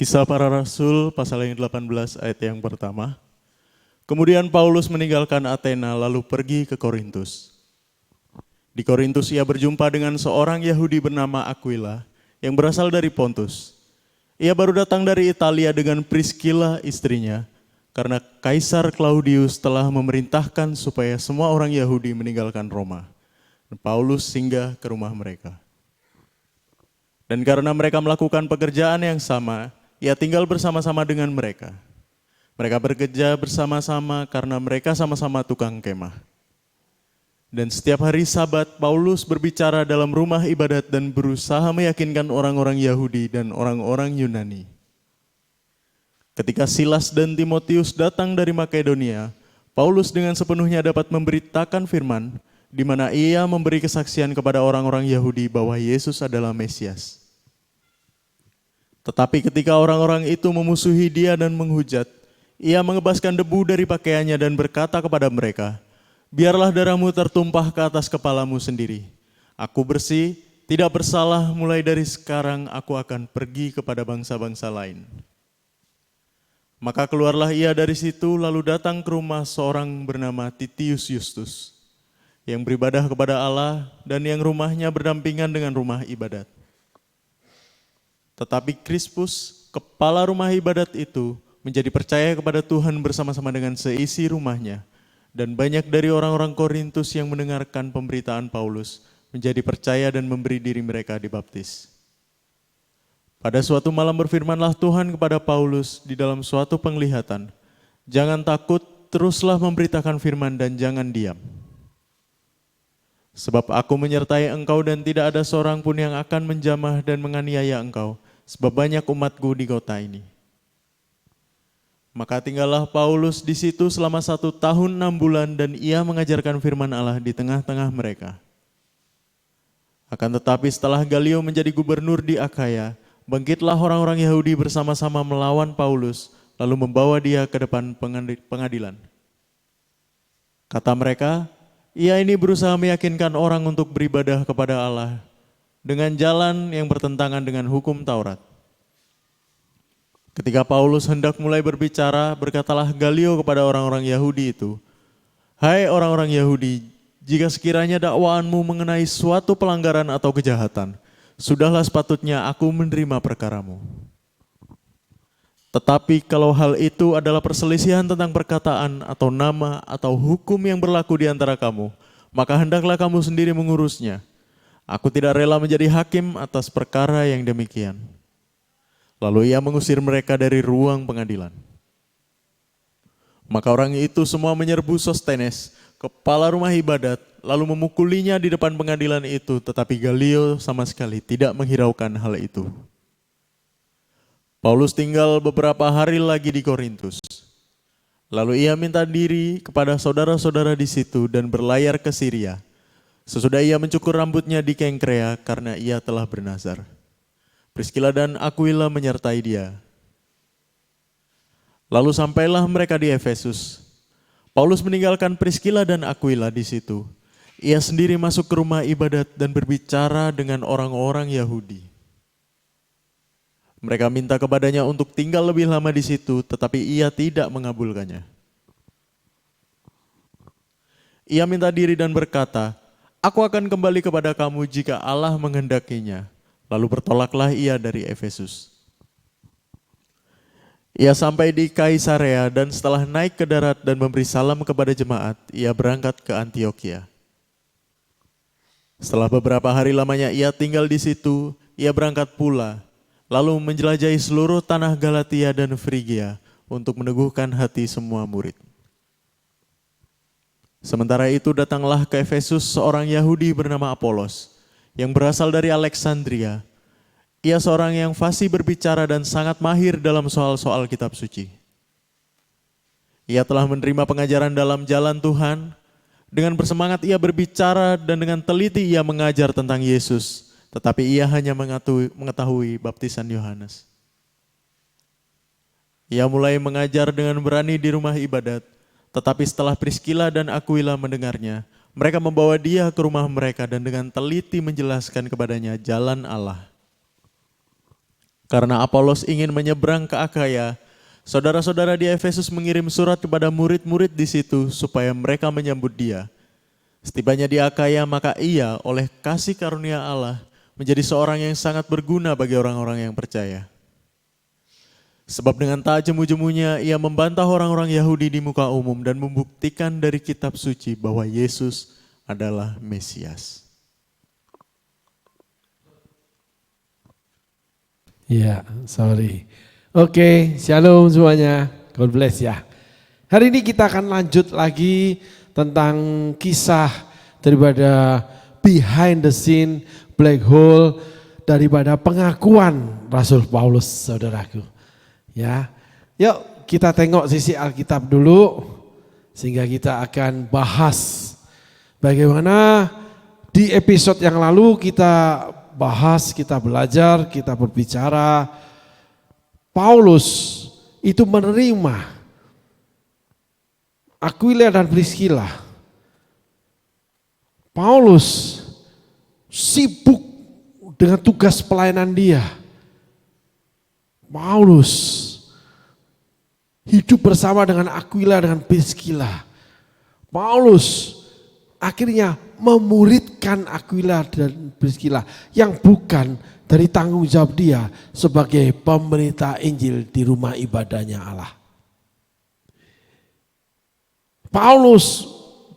Kisah Para Rasul pasal yang 18 ayat yang pertama. Kemudian Paulus meninggalkan Athena lalu pergi ke Korintus. Di Korintus ia berjumpa dengan seorang Yahudi bernama Aquila yang berasal dari Pontus. Ia baru datang dari Italia dengan Priscilla istrinya karena Kaisar Claudius telah memerintahkan supaya semua orang Yahudi meninggalkan Roma. Dan Paulus singgah ke rumah mereka. Dan karena mereka melakukan pekerjaan yang sama, ia tinggal bersama-sama dengan mereka. Mereka bekerja bersama-sama karena mereka sama-sama tukang kemah. Dan setiap hari Sabat, Paulus berbicara dalam rumah ibadat dan berusaha meyakinkan orang-orang Yahudi dan orang-orang Yunani. Ketika Silas dan Timotius datang dari Makedonia, Paulus dengan sepenuhnya dapat memberitakan firman, di mana ia memberi kesaksian kepada orang-orang Yahudi bahwa Yesus adalah Mesias. Tetapi ketika orang-orang itu memusuhi dia dan menghujat, ia mengebaskan debu dari pakaiannya dan berkata kepada mereka, "Biarlah darahmu tertumpah ke atas kepalamu sendiri. Aku bersih, tidak bersalah, mulai dari sekarang aku akan pergi kepada bangsa-bangsa lain." Maka keluarlah ia dari situ lalu datang ke rumah seorang bernama Titius Justus, yang beribadah kepada Allah dan yang rumahnya berdampingan dengan rumah ibadat. Tetapi Krispus, kepala rumah ibadat itu, menjadi percaya kepada Tuhan bersama-sama dengan seisi rumahnya. Dan banyak dari orang-orang Korintus yang mendengarkan pemberitaan Paulus menjadi percaya dan memberi diri mereka dibaptis. Pada suatu malam berfirmanlah Tuhan kepada Paulus di dalam suatu penglihatan, "Jangan takut, teruslah memberitakan firman dan jangan diam. Sebab aku menyertai engkau dan tidak ada seorang pun yang akan menjamah dan menganiaya engkau, sebab banyak umatku di kota ini." Maka tinggallah Paulus di situ selama 1 tahun 6 bulan dan ia mengajarkan firman Allah di tengah-tengah mereka. Akan tetapi setelah Galio menjadi gubernur di Akhaya, bangkitlah orang-orang Yahudi bersama-sama melawan Paulus, lalu membawa dia ke depan pengadilan. Kata mereka, "Ia ini berusaha meyakinkan orang untuk beribadah kepada Allah dengan jalan yang bertentangan dengan hukum Taurat." Ketika Paulus hendak mulai berbicara, berkatalah Galio kepada orang-orang Yahudi itu, "Hai orang-orang Yahudi, jika sekiranya dakwaanmu mengenai suatu pelanggaran atau kejahatan, sudahlah sepatutnya aku menerima perkaramu. Tetapi kalau hal itu adalah perselisihan tentang perkataan atau nama atau hukum yang berlaku di antara kamu, maka hendaklah kamu sendiri mengurusnya. Aku tidak rela menjadi hakim atas perkara yang demikian." Lalu ia mengusir mereka dari ruang pengadilan. Maka orang itu semua menyerbu Sostenes, kepala rumah ibadat, lalu memukulinya di depan pengadilan itu, tetapi Galio sama sekali tidak menghiraukan hal itu. Paulus tinggal beberapa hari lagi di Korintus. Lalu ia minta diri kepada saudara-saudara di situ dan berlayar ke Syria. Sesudah ia mencukur rambutnya di Kengkrea karena ia telah bernazar. Priscilla dan Aquila menyertai dia. Lalu sampailah mereka di Efesus. Paulus meninggalkan Priscilla dan Aquila di situ. Ia sendiri masuk ke rumah ibadat dan berbicara dengan orang-orang Yahudi. Mereka minta kepadanya untuk tinggal lebih lama di situ, tetapi ia tidak mengabulkannya. Ia minta diri dan berkata, "Aku akan kembali kepada kamu jika Allah menghendakinya." Lalu bertolaklah ia dari Efesus. Ia sampai di Kaisarea dan setelah naik ke darat dan memberi salam kepada jemaat, ia berangkat ke Antiokhia. Setelah beberapa hari lamanya ia tinggal di situ, ia berangkat pula, lalu menjelajahi seluruh tanah Galatia dan Frigia untuk meneguhkan hati semua murid. Sementara itu datanglah ke Efesus seorang Yahudi bernama Apolos, yang berasal dari Alexandria. Ia seorang yang fasih berbicara dan sangat mahir dalam soal-soal kitab suci. Ia telah menerima pengajaran dalam jalan Tuhan. Dengan bersemangat ia berbicara dan dengan teliti ia mengajar tentang Yesus. Tetapi ia hanya mengetahui baptisan Yohanes. Ia mulai mengajar dengan berani di rumah ibadat. Tetapi setelah Priscilla dan Aquila mendengarnya, mereka membawa dia ke rumah mereka dan dengan teliti menjelaskan kepadanya jalan Allah. Karena Apolos ingin menyeberang ke Akaya, saudara-saudara di Efesus mengirim surat kepada murid-murid di situ supaya mereka menyambut dia. Setibanya di Akaya, maka ia oleh kasih karunia Allah menjadi seorang yang sangat berguna bagi orang-orang yang percaya. Sebab dengan tak jemu-jemunya ia membantah orang-orang Yahudi di muka umum dan membuktikan dari kitab suci bahwa Yesus adalah Mesias. Ya, sorry. Oke, shalom semuanya. God bless ya. Hari ini kita akan lanjut lagi tentang kisah daripada behind the scene, black hole, daripada pengakuan Rasul Paulus, saudaraku. Ya, yuk kita tengok sisi Alkitab dulu, sehingga kita akan bahas bagaimana di episode yang lalu kita bahas, kita belajar, kita berbicara. Paulus itu menerima Aquila dan Priscilla. Paulus sibuk dengan tugas pelayanan dia. Paulus hidup bersama dengan Aquila dengan Priscilla. Paulus akhirnya memuridkan Aquila dan Priscilla yang bukan dari tanggung jawab dia sebagai pemberita Injil di rumah ibadahnya Allah. Paulus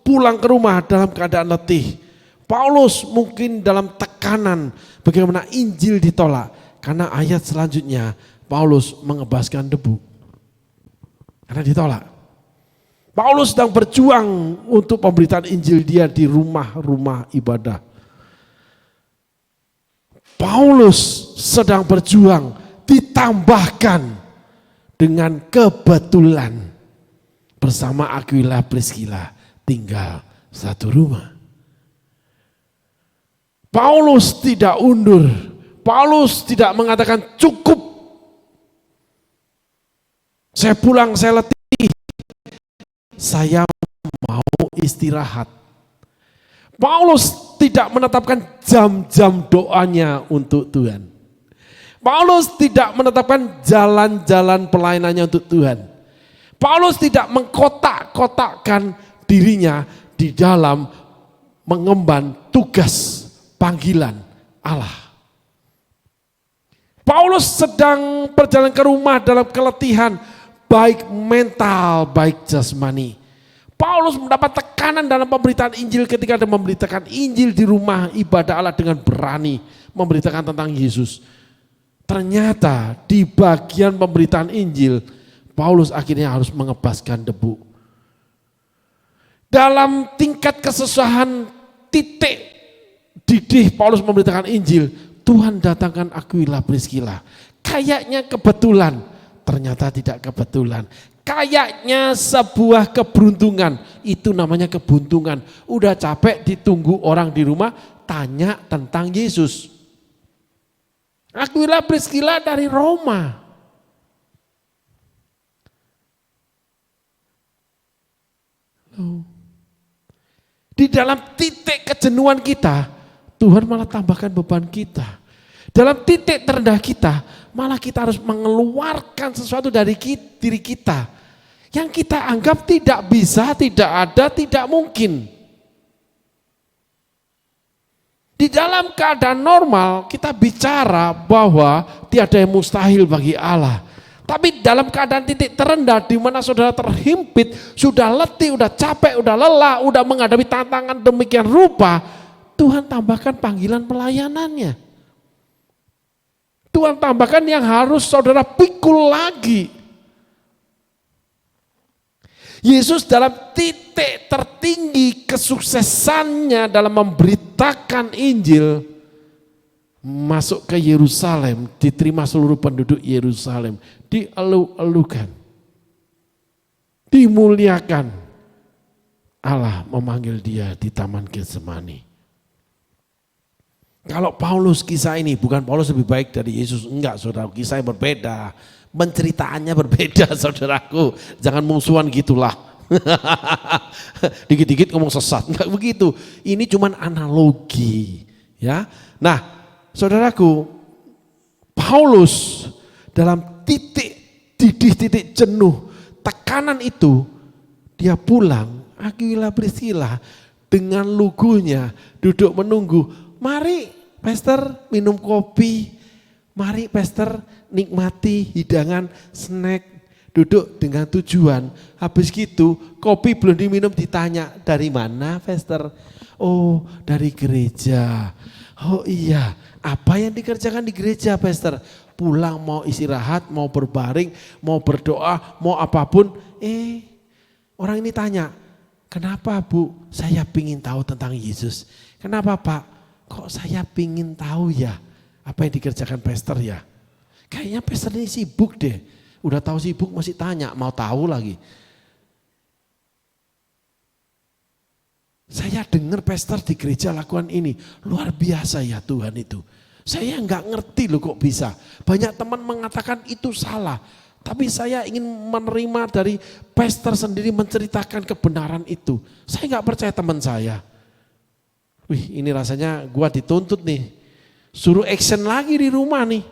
pulang ke rumah dalam keadaan letih. Paulus mungkin dalam tekanan bagaimana Injil ditolak. Karena ayat selanjutnya Paulus mengebaskan debu. Karena ditolak. Paulus sedang berjuang untuk pemberitaan Injil dia di rumah-rumah ibadah. Paulus sedang berjuang ditambahkan dengan kebetulan bersama Aquila Priscilla tinggal satu rumah. Paulus tidak undur. Paulus tidak mengatakan cukup. Saya pulang, saya letih. Saya mau istirahat. Paulus tidak menetapkan jam-jam doanya untuk Tuhan. Paulus tidak menetapkan jalan-jalan pelayanannya untuk Tuhan. Paulus tidak mengkotak-kotakkan dirinya di dalam mengemban tugas panggilan Allah. Paulus sedang berjalan ke rumah dalam keletihan, baik mental, baik jasmani. Paulus mendapat tekanan dalam pemberitaan Injil ketika dia memberitakan Injil di rumah ibadah Allah dengan berani memberitakan tentang Yesus. Ternyata di bagian pemberitaan Injil, Paulus akhirnya harus mengebaskan debu. Dalam tingkat kesusahan titik didih Paulus memberitakan Injil, Tuhan datangkan Aquila Priscilla. Kayaknya kebetulan, ternyata tidak kebetulan. Kayaknya sebuah keberuntungan, itu namanya kebuntungan. Udah capek ditunggu orang di rumah, tanya tentang Yesus. Aquila Priscilla dari Roma. Di dalam titik kejenuhan kita, Tuhan malah tambahkan beban kita. Dalam titik terendah kita, malah kita harus mengeluarkan sesuatu dari diri kita yang kita anggap tidak bisa, tidak ada, tidak mungkin. Di dalam keadaan normal kita bicara bahwa tiada yang mustahil bagi Allah. Tapi dalam keadaan titik terendah di mana saudara terhimpit, sudah letih, sudah capek, sudah lelah, sudah menghadapi tantangan demikian rupa, Tuhan tambahkan panggilan pelayanannya. Tuhan tambahkan yang harus saudara pikul lagi. Yesus dalam titik tertinggi kesuksesannya dalam memberitakan Injil, masuk ke Yerusalem, diterima seluruh penduduk Yerusalem, dielu-elukan, dimuliakan. Allah memanggil dia di Taman Getsemani. Kalau Paulus kisah ini, bukan Paulus lebih baik dari Yesus, enggak saudara, kisahnya berbeda, penceritaannya berbeda saudaraku, jangan musuhan gitulah. Dikit-dikit ngomong sesat, enggak begitu, ini cuman analogi ya. Nah saudaraku, Paulus dalam titik jenuh, tekanan itu, dia pulang, Aquila Priscilla dengan lugunya duduk menunggu. Mari pastor minum kopi, mari pastor nikmati hidangan snack, duduk dengan tujuan. Habis gitu kopi belum diminum ditanya, dari mana pastor? Oh dari gereja. Oh iya, apa yang dikerjakan di gereja pastor? Pulang mau istirahat, mau berbaring, mau berdoa, mau apapun. Orang ini tanya, kenapa Bu? Saya pingin tahu tentang Yesus. Kenapa Pak? Kok saya pingin tahu ya apa yang dikerjakan pastor ya? Kayaknya pastor ini sibuk deh. Udah tahu sibuk masih tanya, mau tahu lagi. Saya dengar pastor di gereja lakukan ini, luar biasa ya Tuhan itu. Saya nggak ngerti loh kok bisa. Banyak teman mengatakan itu salah. Tapi saya ingin menerima dari pastor sendiri menceritakan kebenaran itu. Saya nggak percaya teman saya. Wih ini rasanya gua dituntut nih. Suruh action lagi di rumah nih.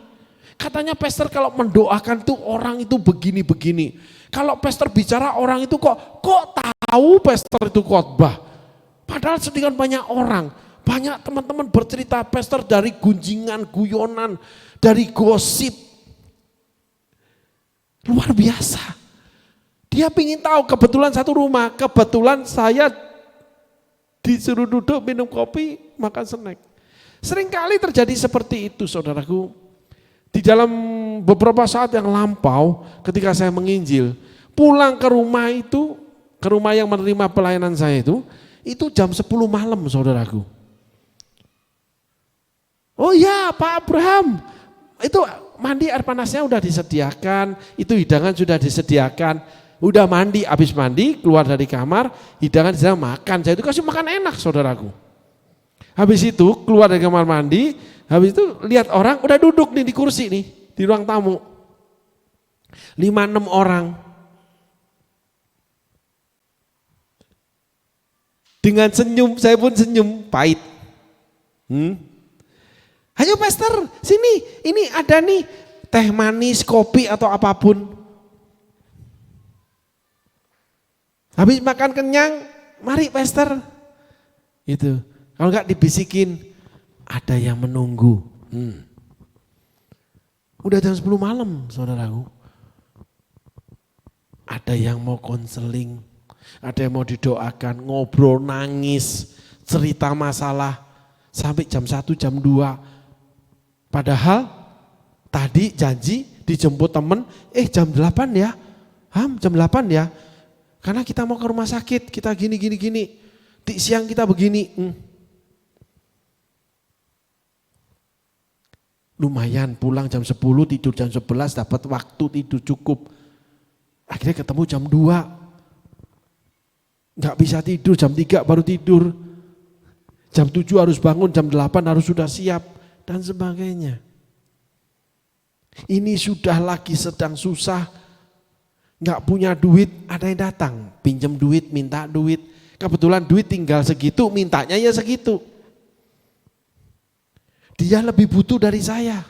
Katanya pastor kalau mendoakan tuh orang itu begini-begini. Kalau pastor bicara orang itu kok tahu pastor itu khotbah. Padahal sedikit banyak orang, banyak teman-teman bercerita pastor dari gunjingan, guyonan, dari gosip. Luar biasa. Dia ingin tahu, kebetulan satu rumah, kebetulan saya disuruh duduk minum kopi, makan snack. Seringkali terjadi seperti itu saudaraku. Di dalam beberapa saat yang lampau ketika saya menginjil, pulang ke rumah itu, ke rumah yang menerima pelayanan saya itu jam 10 malam saudaraku. Oh ya Pak Abraham, itu mandi air panasnya udah disediakan, itu hidangan sudah disediakan, udah mandi, habis mandi keluar dari kamar, hidangan sedang makan, saya itu kasih makan enak saudaraku. Habis itu keluar dari kamar mandi, habis itu lihat orang udah duduk nih di kursi nih, di ruang tamu. 5-6 orang. Dengan senyum, saya pun senyum, pahit. Ayo pastor, sini, ini ada nih teh manis, kopi atau apapun. Habis makan kenyang, mari pastor. Itu, kalau enggak dibisikin, ada yang menunggu. Udah jam 10 malam saudaraku. Ada yang mau konseling. Ada yang mau didoakan, ngobrol, nangis, cerita masalah sampai jam 1, jam 2. Padahal tadi janji dijemput temen, jam 8 ya, jam 8 ya. Karena kita mau ke rumah sakit, kita gini. Di siang kita begini. Lumayan pulang jam 10, tidur jam 11, dapat waktu tidur cukup. Akhirnya ketemu jam 2. Nggak bisa tidur, jam 3 baru tidur. Jam 7 harus bangun, jam 8 harus sudah siap, dan sebagainya. Ini sudah lagi sedang susah, nggak punya duit, ada yang datang, pinjam duit, minta duit. Kebetulan duit tinggal segitu, mintanya ya segitu. Dia lebih butuh dari saya.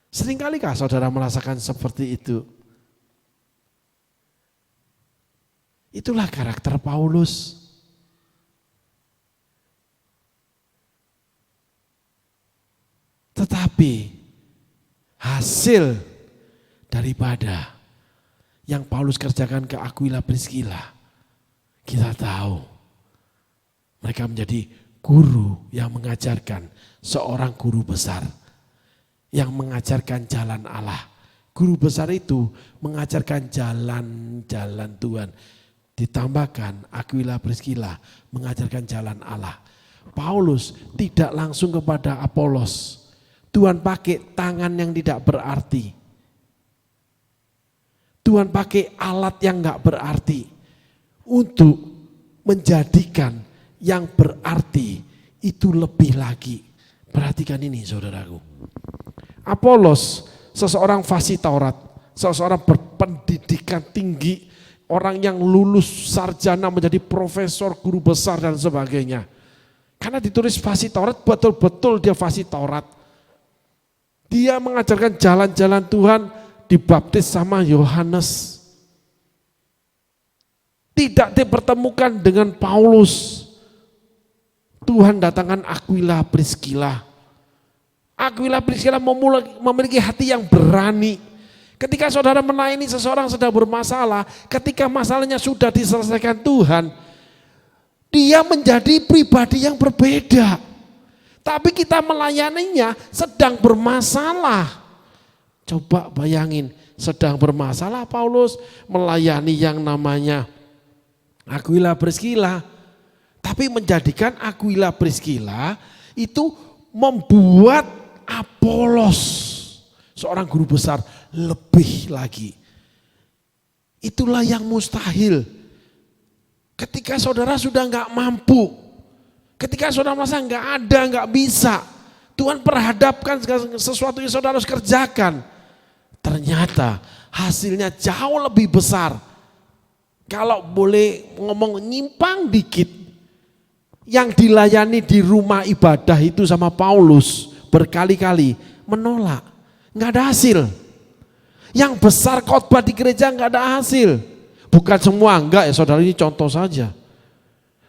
Seringkalikah saudara merasakan seperti itu? Itulah karakter Paulus. Tetapi hasil daripada yang Paulus kerjakan ke Aquila Priscilla, kita tahu mereka menjadi guru yang mengajarkan, seorang guru besar yang mengajarkan jalan Allah. Guru besar itu mengajarkan jalan-jalan Tuhan. Ditambahkan Aquila Priscilla mengajarkan jalan Allah. Paulus tidak langsung kepada Apolos. Tuhan pakai tangan yang tidak berarti. Tuhan pakai alat yang enggak berarti untuk menjadikan yang berarti itu lebih lagi. Perhatikan ini saudaraku. Apolos seseorang fasih Taurat, seseorang berpendidikan tinggi, orang yang lulus sarjana menjadi profesor, guru besar dan sebagainya. Karena ditulis fasih Taurat, betul-betul dia fasih Taurat. Dia mengajarkan jalan-jalan Tuhan, dibaptis sama Yohanes. Tidak dipertemukan dengan Paulus. Tuhan datangkan Aquila, Priscilla. Aquila, Priscilla memiliki hati yang berani. Ketika saudara melayani seseorang sedang bermasalah, ketika masalahnya sudah diselesaikan Tuhan, dia menjadi pribadi yang berbeda. Tapi kita melayaninya sedang bermasalah. Coba bayangin, sedang bermasalah Paulus melayani yang namanya Aquila, Priscilla. Tapi menjadikan Aquila, Priscilla itu membuat Apolos, seorang guru besar, lebih lagi. Itulah yang mustahil. Ketika saudara sudah nggak mampu, ketika saudara merasa nggak ada, nggak bisa, Tuhan perhadapkan sesuatu yang saudara harus kerjakan. Ternyata hasilnya jauh lebih besar. Kalau boleh ngomong nyimpang dikit, yang dilayani di rumah ibadah itu sama Paulus berkali-kali menolak, nggak ada hasil. Yang besar khotbah di gereja nggak ada hasil. Bukan semua, enggak ya saudara, ini contoh saja.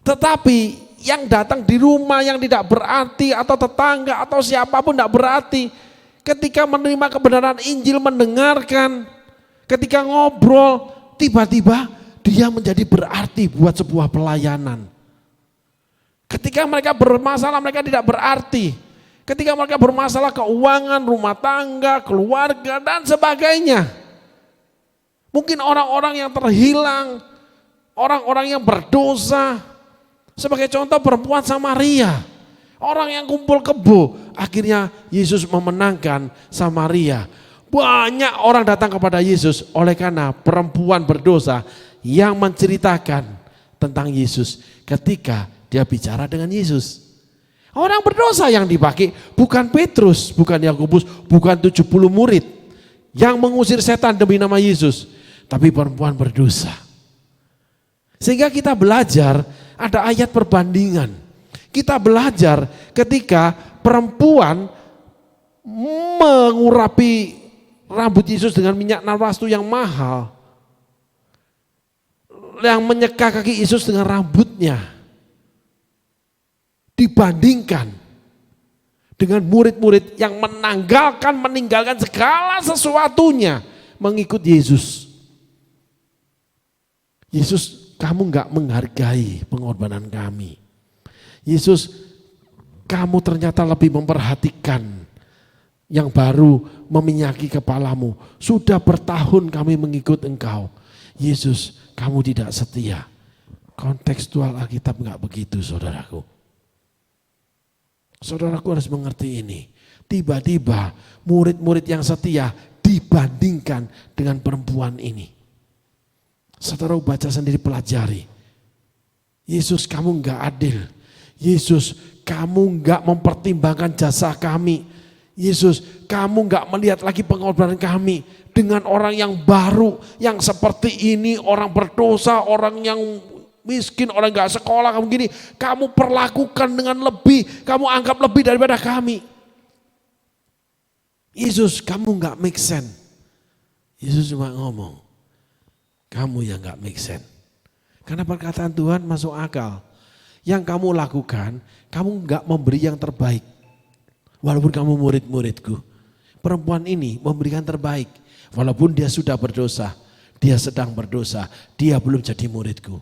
Tetapi yang datang di rumah yang tidak berarti, atau tetangga atau siapapun tidak berarti, ketika menerima kebenaran Injil, mendengarkan, ketika ngobrol, tiba-tiba dia menjadi berarti buat sebuah pelayanan. Ketika mereka bermasalah, mereka tidak berarti. Ketika mereka bermasalah keuangan, rumah tangga, keluarga, dan sebagainya. Mungkin orang-orang yang terhilang, orang-orang yang berdosa. Sebagai contoh perempuan Samaria. Orang yang kumpul kebo, akhirnya Yesus memenangkan Samaria. Banyak orang datang kepada Yesus oleh karena perempuan berdosa yang menceritakan tentang Yesus ketika dia bicara dengan Yesus. Orang berdosa yang dipakai bukan Petrus, bukan Yakobus, bukan 70 murid yang mengusir setan demi nama Yesus, tapi perempuan berdosa. Sehingga kita belajar ada ayat perbandingan. Kita belajar ketika perempuan mengurapi rambut Yesus dengan minyak narwastu yang mahal, yang menyeka kaki Yesus dengan rambutnya, dibandingkan dengan murid-murid yang meninggalkan segala sesuatunya mengikut Yesus. Yesus, kamu enggak menghargai pengorbanan kami. Yesus, kamu ternyata lebih memperhatikan yang baru meminyaki kepalamu. Sudah bertahun kami mengikut engkau. Yesus, kamu tidak setia. Kontekstual Alkitab enggak begitu, saudaraku. Saudaraku harus mengerti ini. Tiba-tiba murid-murid yang setia dibandingkan dengan perempuan ini. Saudara baca sendiri, pelajari. Yesus, kamu enggak adil. Yesus, kamu enggak mempertimbangkan jasa kami. Yesus, kamu enggak melihat lagi pengorbanan kami dengan orang yang baru, yang seperti ini, orang berdosa, orang yang miskin, orang enggak sekolah, kamu gini, kamu perlakukan dengan lebih, kamu anggap lebih daripada kami. Yesus, kamu enggak make sense. Yesus cuma ngomong, kamu yang enggak make sense. Karena perkataan Tuhan masuk akal. Yang kamu lakukan, kamu enggak memberi yang terbaik. Walaupun kamu murid-muridku. Perempuan ini memberikan terbaik. Walaupun dia sudah berdosa, dia sedang berdosa, dia belum jadi muridku.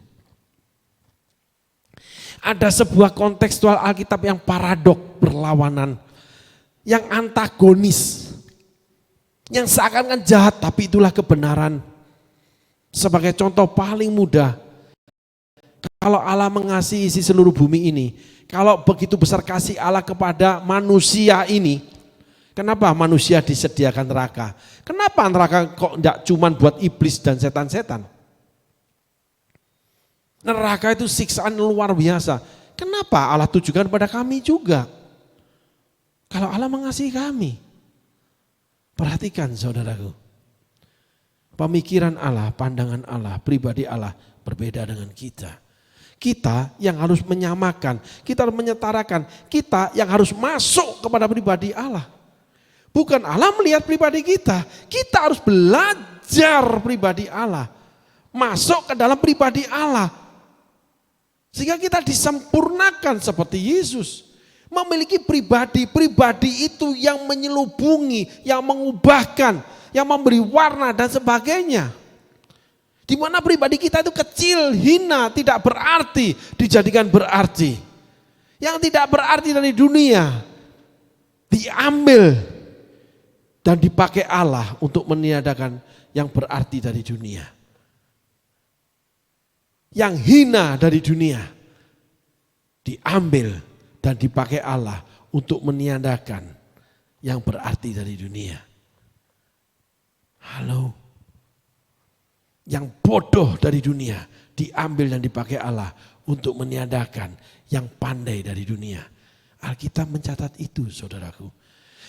Ada sebuah kontekstual Alkitab yang paradok, berlawanan, yang antagonis, yang seakan-akan jahat tapi itulah kebenaran. Sebagai contoh paling mudah, kalau Allah mengasihi isi seluruh bumi ini, kalau begitu besar kasih Allah kepada manusia ini, kenapa manusia disediakan neraka? Kenapa neraka kok tidak cuma buat iblis dan setan-setan? Neraka itu siksaan luar biasa. Kenapa Allah tujukan pada kami juga? Kalau Allah mengasihi kami. Perhatikan saudaraku. Pemikiran Allah, pandangan Allah, pribadi Allah berbeda dengan kita. Kita yang harus menyamakan, kita harus menyetarakan, kita yang harus masuk kepada pribadi Allah. Bukan Allah melihat pribadi kita. Kita harus belajar pribadi Allah. Masuk ke dalam pribadi Allah. Sehingga kita disempurnakan seperti Yesus. Memiliki pribadi itu yang menyelubungi, yang mengubahkan, yang memberi warna dan sebagainya. Di mana pribadi kita itu kecil, hina, tidak berarti, dijadikan berarti. Yang tidak berarti dari dunia, diambil dan dipakai Allah untuk meniadakan yang berarti dari dunia. Yang hina dari dunia, diambil dan dipakai Allah untuk meniadakan yang berarti dari dunia. Halo. Yang bodoh dari dunia diambil dan dipakai Allah untuk meniadakan yang pandai dari dunia. Alkitab mencatat itu, saudaraku.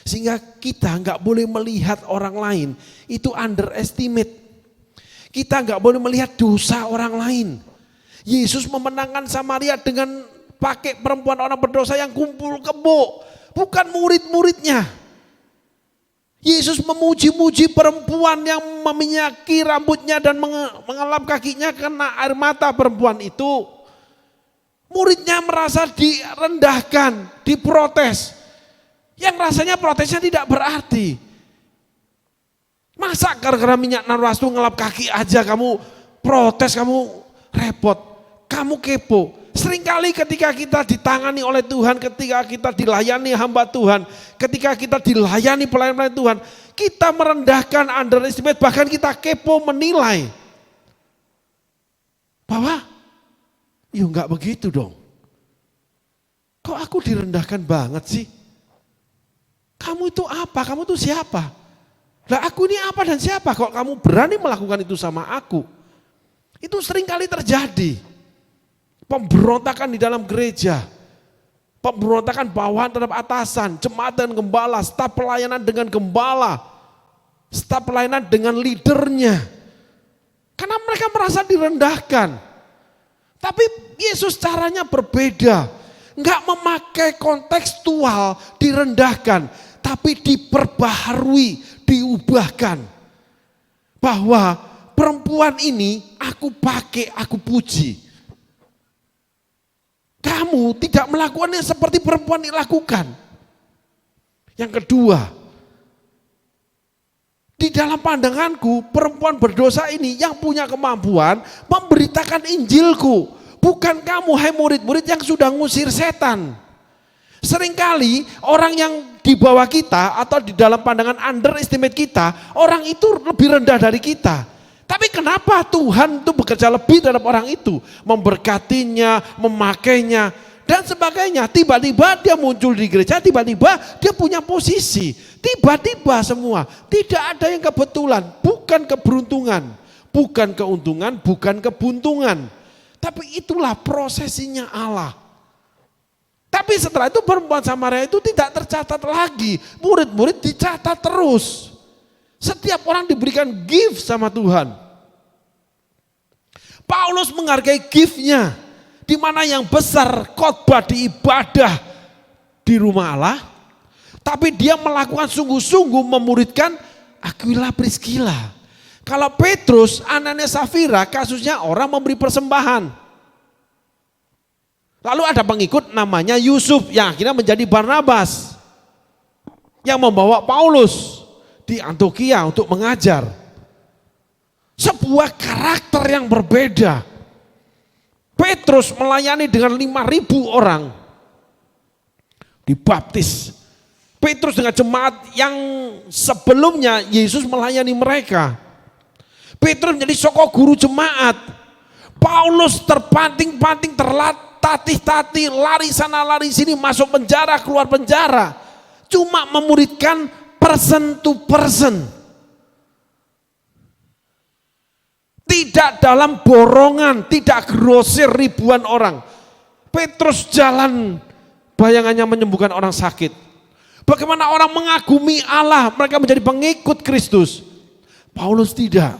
Sehingga kita nggak boleh melihat orang lain itu underestimate. Kita nggak boleh melihat dosa orang lain. Yesus memenangkan Samaria dengan pakai perempuan orang berdosa yang kumpul kebo, bukan murid-muridnya. Yesus memuji-muji perempuan yang meminyaki rambutnya dan mengelap kakinya karena air mata perempuan itu. Muridnya merasa direndahkan, diprotes. Yang rasanya protesnya tidak berarti. Masa gara-gara minyak narwastu ngelap kaki aja kamu protes, kamu repot, kamu kepo. Seringkali ketika kita ditangani oleh Tuhan, ketika kita dilayani hamba Tuhan, ketika kita dilayani pelayan-pelayan Tuhan, kita merendahkan, underestimate, bahkan kita kepo menilai. Bahwa, ya enggak begitu dong. Kok aku direndahkan banget sih? Kamu itu apa? Kamu itu siapa? Lah aku ini apa dan siapa? Kok kamu berani melakukan itu sama aku? Itu seringkali terjadi. Pemberontakan di dalam gereja, pemberontakan bawahan terhadap atasan, jemaat dan gembala, staf pelayanan dengan gembala, staf pelayanan dengan leadernya. Karena mereka merasa direndahkan. Tapi Yesus caranya berbeda, enggak memakai kontekstual direndahkan, tapi diperbaharui, diubahkan. Bahwa perempuan ini aku pakai, aku puji. Kamu tidak melakukannya seperti perempuan ini lakukan. Yang kedua, di dalam pandanganku perempuan berdosa ini yang punya kemampuan memberitakan Injilku. Bukan kamu, hai murid-murid yang sudah ngusir setan. Seringkali orang yang di bawah kita atau di dalam pandangan underestimate kita, orang itu lebih rendah dari kita. Tapi kenapa Tuhan itu bekerja lebih terhadap orang itu? Memberkatinya, memakainya, dan sebagainya. Tiba-tiba dia muncul di gereja, tiba-tiba dia punya posisi. Tiba-tiba semua. Tidak ada yang kebetulan, bukan keberuntungan. Bukan keuntungan, bukan kebuntungan. Tapi itulah prosesinya Allah. Tapi setelah itu perempuan Samaria itu tidak tercatat lagi. Murid-murid dicatat terus. Setiap orang diberikan gift sama Tuhan. Paulus menghargai gift-nya. Di mana yang besar khotbah di ibadah di rumah Allah. Tapi dia melakukan sungguh-sungguh memuridkan Aquila Priscilla. Kalau Petrus, Ananias Safira kasusnya orang memberi persembahan. Lalu ada pengikut namanya Yusuf yang akhirnya menjadi Barnabas. Yang membawa Paulus di Antioquia untuk mengajar. Sebuah karakter yang berbeda. Petrus melayani dengan 5.000 orang. Dibaptis. Petrus dengan jemaat yang sebelumnya Yesus melayani mereka. Petrus menjadi sokok guru jemaat. Paulus terpanting-panting, tertatih-tatih, lari sana lari sini, masuk penjara, keluar penjara. Cuma memuridkan person to person. Tidak dalam borongan, tidak grosir ribuan orang. Petrus jalan, bayangannya menyembuhkan orang sakit. Bagaimana orang mengagumi Allah, mereka menjadi pengikut Kristus. Paulus tidak,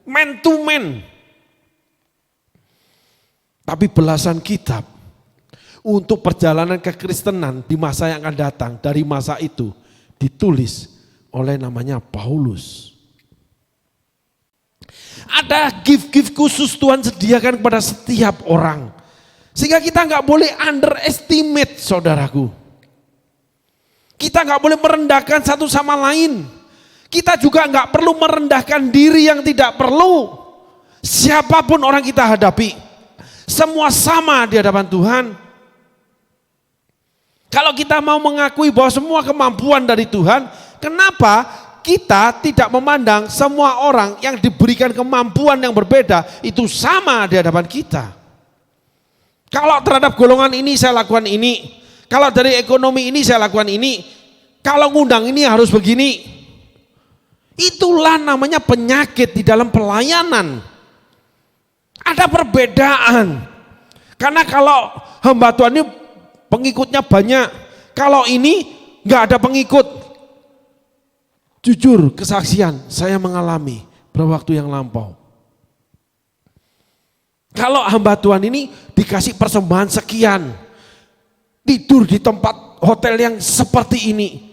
man to man. Tapi belasan kitab untuk perjalanan kekristenan di masa yang akan datang, dari masa itu ditulis oleh namanya Paulus. Ada gift-gift khusus Tuhan sediakan kepada setiap orang. Sehingga kita nggak boleh underestimate saudaraku. Kita nggak boleh merendahkan satu sama lain. Kita juga nggak perlu merendahkan diri yang tidak perlu. Siapapun orang kita hadapi, semua sama di hadapan Tuhan. Kalau kita mau mengakui bahwa semua kemampuan dari Tuhan, kenapa kita tidak memandang semua orang yang diberikan kemampuan yang berbeda itu sama di hadapan kita? Kalau terhadap golongan ini saya lakukan ini, kalau dari ekonomi ini saya lakukan ini, kalau ngundang ini harus begini. Itulah namanya penyakit di dalam pelayanan. Ada perbedaan. Karena kalau hamba Tuhan ini pengikutnya banyak, kalau ini nggak ada pengikut. Jujur kesaksian, saya mengalami beberapa waktu yang lampau. Kalau hamba Tuhan ini dikasih persembahan sekian, tidur di tempat hotel yang seperti ini.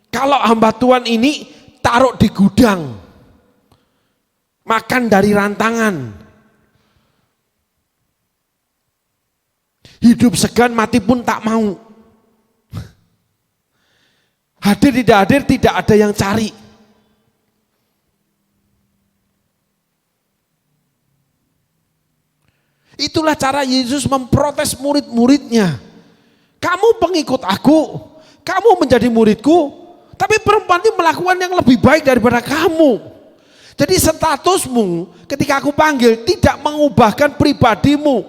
Kalau hamba Tuhan ini taruh di gudang, makan dari rantangan, hidup segan mati pun tak mau. Hadir tidak hadir tidak ada yang cari. Itulah cara Yesus memprotes murid-muridnya. Kamu pengikut aku, kamu menjadi muridku, tapi perempuan ini melakukan yang lebih baik daripada kamu. Jadi statusmu ketika aku panggil tidak mengubahkan pribadimu.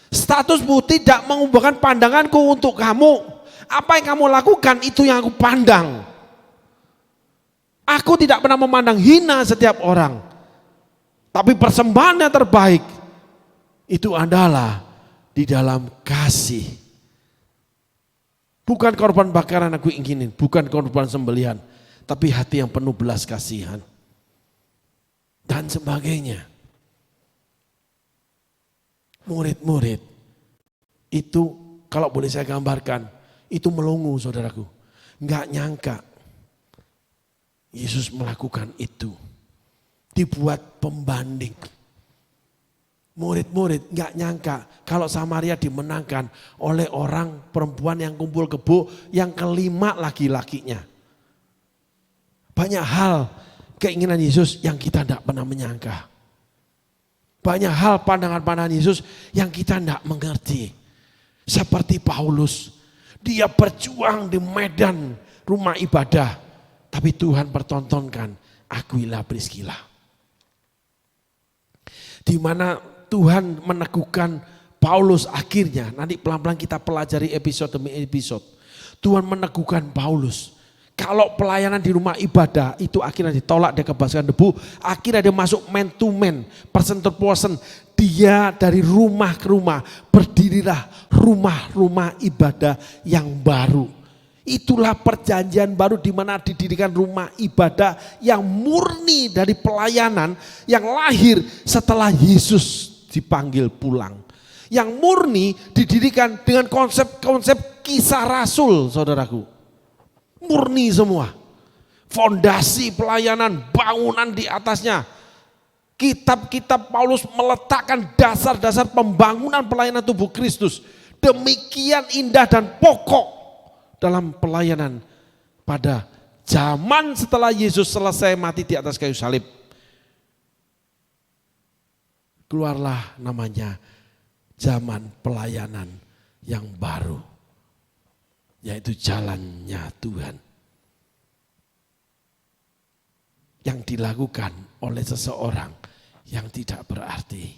Statusmu tidak mengubahkan pandanganku untuk kamu. Apa yang kamu lakukan itu yang aku pandang. Aku tidak pernah memandang hina setiap orang. Tapi persembahan yang terbaik itu adalah di dalam kasih. Bukan korban bakaran aku inginin, bukan korban sembelihan, tapi hati yang penuh belas kasihan dan sebagainya. Murid-murid itu kalau boleh saya gambarkan, itu melongo saudaraku. Enggak nyangka Yesus melakukan itu. Dibuat pembanding. Murid-murid nggak nyangka kalau Samaria dimenangkan oleh orang perempuan yang kumpul kebo yang kelima laki-lakinya. Banyak hal keinginan Yesus yang kita tidak pernah menyangka. Banyak hal pandangan-pandangan Yesus yang kita tidak mengerti. Seperti Paulus, dia berjuang di medan rumah ibadah, tapi Tuhan pertontonkan Aquila Priscilla. Di mana Tuhan meneguhkan Paulus akhirnya, nanti pelan-pelan kita pelajari episode demi episode. Tuhan meneguhkan Paulus. Kalau pelayanan di rumah ibadah itu akhirnya ditolak, dia kebaskan debu. Akhirnya dia masuk man to man, person to person. Dia dari rumah ke rumah, berdirilah rumah-rumah ibadah yang baru. Itulah perjanjian baru di mana didirikan rumah ibadah yang murni dari pelayanan yang lahir setelah Yesus dipanggil pulang. Yang murni didirikan dengan konsep-konsep kisah Rasul, saudaraku. Murni semua. Fondasi pelayanan, bangunan di atasnya. Kitab-kitab Paulus meletakkan dasar-dasar pembangunan pelayanan tubuh Kristus. Demikian indah dan pokok dalam pelayanan pada zaman setelah Yesus selesai mati di atas kayu salib. Keluarlah namanya zaman pelayanan yang baru, yaitu jalannya Tuhan. Yang dilakukan oleh seseorang yang tidak berarti.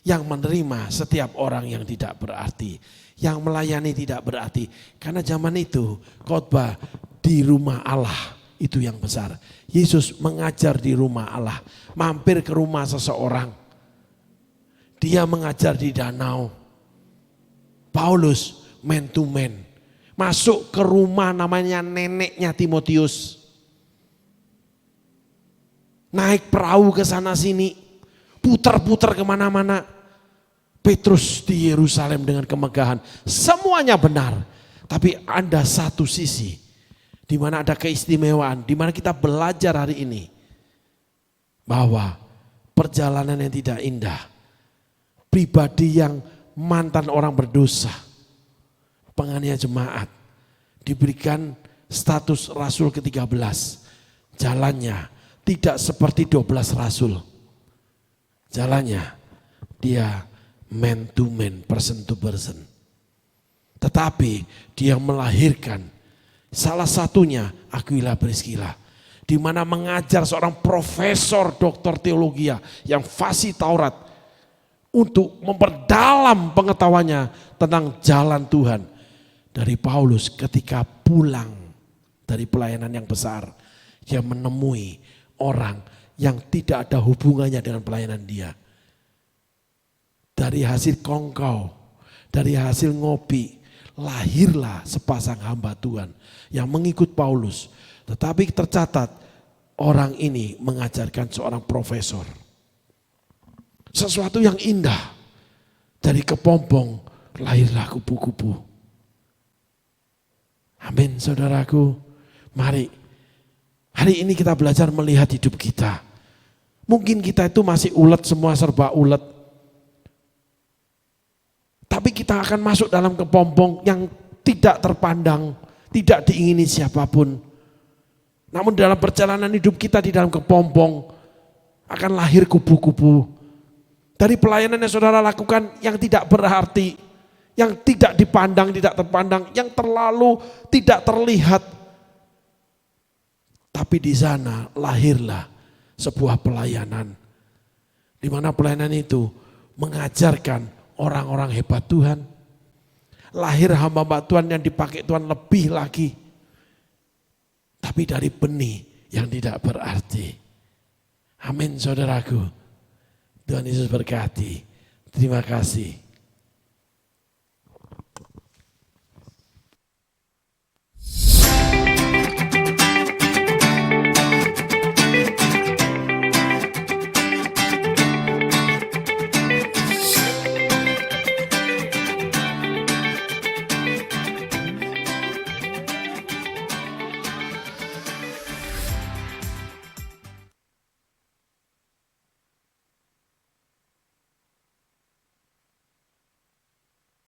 Yang menerima setiap orang yang tidak berarti. Yang melayani tidak berarti. Karena zaman itu khotbah di rumah Allah itu yang besar. Yesus mengajar di rumah Allah. Mampir ke rumah seseorang. Dia mengajar di danau. Paulus man to man. Masuk ke rumah namanya neneknya Timotius. Naik perahu ke sana sini. Putar-putar kemana-mana. Petrus di Yerusalem dengan kemegahan. Semuanya benar. Tapi ada satu sisi. di mana ada keistimewaan, di mana kita belajar hari ini bahwa perjalanan yang tidak indah, pribadi yang mantan orang berdosa, penganiaya jemaat, diberikan status rasul ke-13. Jalannya tidak seperti 12 rasul. Jalannya dia man to man, person to person. Tetapi dia melahirkan salah satunya Aquila Priscilla, di mana mengajar seorang profesor doktor teologi yang fasih Taurat untuk memperdalam pengetahuannya tentang jalan Tuhan. Dari Paulus ketika pulang dari pelayanan yang besar, dia menemui orang yang tidak ada hubungannya dengan pelayanan dia. Dari hasil kongkau, dari hasil ngopi, lahirlah sepasang hamba Tuhan yang mengikut Paulus. Tetapi tercatat orang ini mengajarkan seorang profesor. Sesuatu yang indah. Dari kepompong lahirlah kupu-kupu. Amin saudaraku. Mari hari ini kita belajar melihat hidup kita. Mungkin kita itu masih ulet, semua serba ulet. Tapi kita akan masuk dalam kepompong yang tidak terpandang, tidak diingini siapapun. Namun dalam perjalanan hidup kita di dalam kepompong akan lahir kupu-kupu. Dari pelayanan yang saudara lakukan yang tidak berarti, yang tidak dipandang, tidak terpandang, yang terlalu tidak terlihat. Tapi di sana lahirlah sebuah pelayanan. Di mana pelayanan itu mengajarkan orang-orang hebat Tuhan. Lahir hamba-hamba Tuhan yang dipakai Tuhan lebih lagi. Tapi dari benih yang tidak berarti. Amin saudaraku. Tuhan Yesus berkati. Terima kasih.